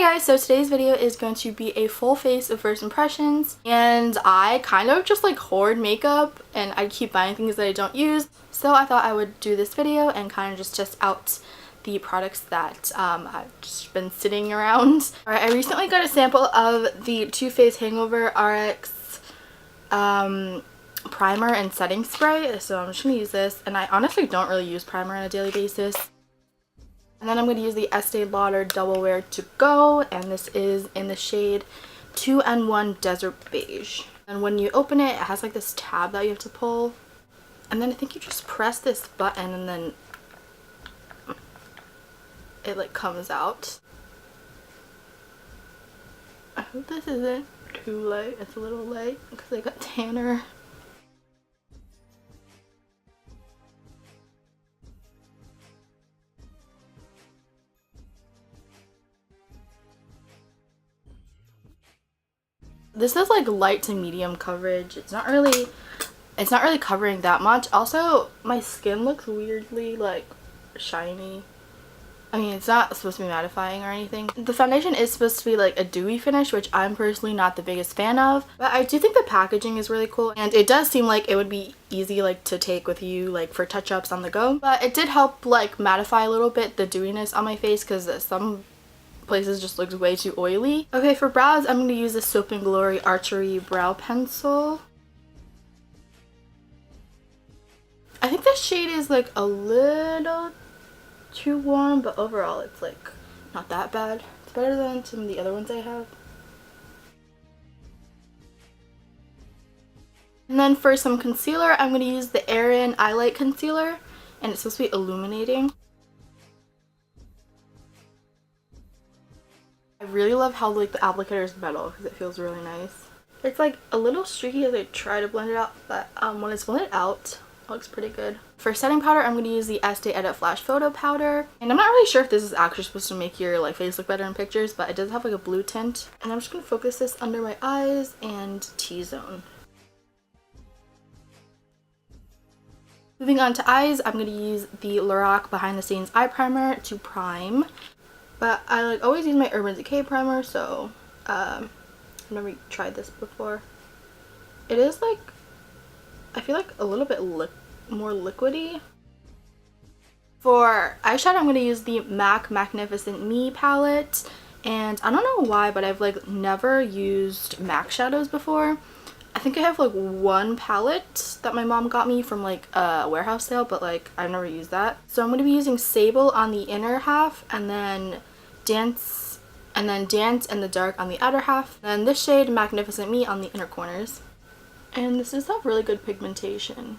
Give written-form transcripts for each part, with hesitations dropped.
guys, so today's video is going to be a full face of first impressions, and I kind of just like hoard makeup and I keep buying things that I don't use, so I thought I would do this video and kind of just test out the products that I've just been sitting around. Alright, I recently got a sample of the Too Faced Hangover RX primer and setting spray, so I'm just going to use this, and I honestly don't really use primer on a daily basis. And then I'm going to use the Estee Lauder Double Wear to Go, and this is in the shade 2N1 Desert Beige. And when you open it, it has like this tab that you have to pull, and then I think you just press this button and then it like comes out. I hope this isn't too light. It's a little light because I got tanner. This is like light to medium coverage. It's not really covering that much. Also, my skin looks weirdly like shiny. I mean, it's not supposed to be mattifying or anything. The foundation is supposed to be like a dewy finish, which I'm personally not the biggest fan of, but I do think the packaging is really cool, and it does seem like it would be easy like to take with you like for touch-ups on the go. But it did help like mattify a little bit the dewiness on my face, because some places just looks way too oily. Okay, for brows, I'm going to use the Soap & Glory Archery brow pencil. I think this shade is like a little too warm, but overall it's like not that bad. It's better than some of the other ones I have. And then for some concealer, I'm going to use the Aerin Eyelight concealer, and it's supposed to be illuminating. I really love how like the applicator is metal because it feels really nice. It's like a little streaky as I try to blend it out, but when it's blended out, it looks pretty good. For setting powder, I'm going to use the Estee Edit Flash Photo Powder, and I'm not really sure if this is actually supposed to make your like face look better in pictures, but it does have like a blue tint. And I'm just going to focus this under my eyes and T-zone. Moving on to eyes, I'm going to use the Lorac Behind the Scenes Eye Primer to prime. But I like always use my Urban Decay primer, so I've never tried this before. It is like, I feel like a little bit more liquidy. For eyeshadow, I'm going to use the MACnificent Me palette, and I don't know why, but I've like never used MAC shadows before. I think I have like one palette that my mom got me from like a warehouse sale, but like I've never used that. So I'm going to be using Sable on the inner half, and then Dance in the Dark on the outer half. And then this shade, MACnificent Me, on the inner corners. And this does have really good pigmentation.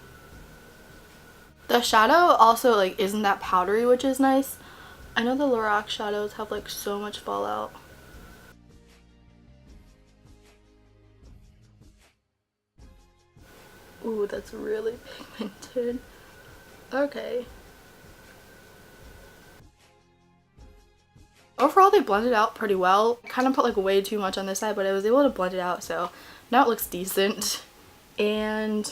The shadow also like isn't that powdery, which is nice. I know the Lorac shadows have like so much fallout. Ooh, that's really pigmented. Okay. Overall, they blended out pretty well. I kind of put like way too much on this side, but I was able to blend it out, so now it looks decent. And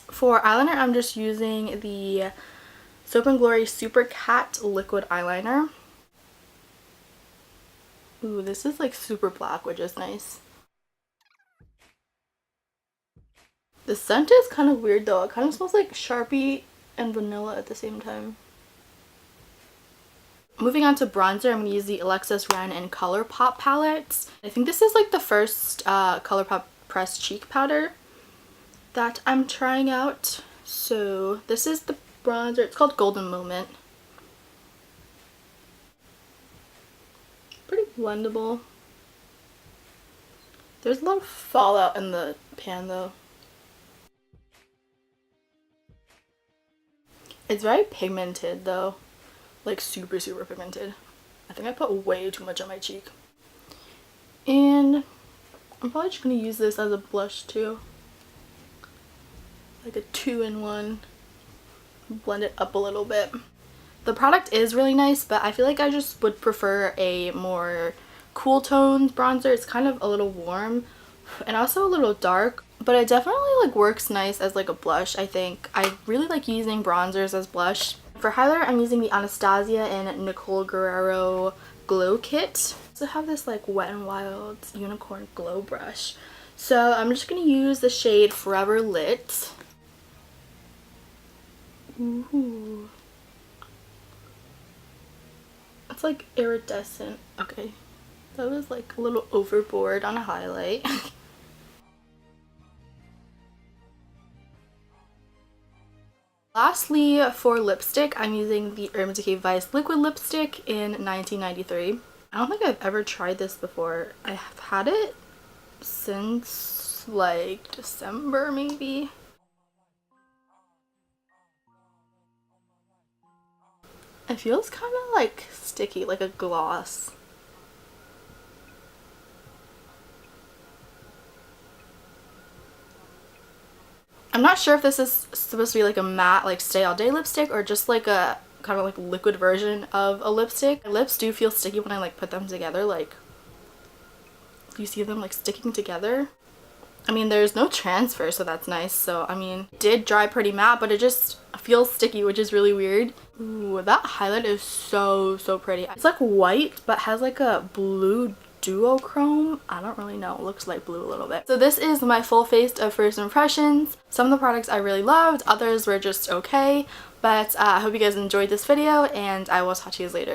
for eyeliner, I'm just using the Soap & Glory Supercat liquid eyeliner. Ooh, this is like super black, which is nice. The scent is kind of weird though. It kind of smells like Sharpie and vanilla at the same time. Moving on to bronzer, I'm going to use the Alexis Ren and Colourpop palettes. I think this is like the first Colourpop pressed cheek powder that I'm trying out. So this is the bronzer. It's called Golden Moment. Pretty blendable. There's a lot of fallout in the pan though. It's very pigmented though. Like super pigmented. I think I put way too much on my cheek. And I'm probably just going to use this as a blush too. Like a 2-in-1. Blend it up a little bit. The product is really nice, but I feel like I just would prefer a more cool toned bronzer. It's kind of a little warm and also a little dark, but it definitely like works nice as like a blush. I think I really like using bronzers as blush. For highlighter, I'm using the Anastasia and Nicole Guerriero Glow Kit. also have this like Wet n Wild Unicorn Glow Brush. So I'm just going to use the shade Forever Lit. Ooh. It's like iridescent. Okay. That was like a little overboard on a highlight. Lastly, for lipstick, I'm using the Urban Decay Vice Liquid Lipstick in 1993. I don't think I've ever tried this before. I have had it since like December maybe. It feels kind of like sticky, like a gloss. I'm not sure if this is supposed to be like a matte, like stay all day lipstick or just like a kind of like liquid version of a lipstick. My lips do feel sticky when I like put them together. Like, you see them like sticking together? I mean, there's no transfer, so that's nice. So, I mean, it did dry pretty matte, but it just feels sticky, which is really weird. Ooh, that highlight is so pretty. It's like white, but has like a blue duochrome. I don't really know. It looks like blue a little bit. So this is my full face of first impressions. Some of the products I really loved, others were just okay. But I hope you guys enjoyed this video, and I will talk to you guys later.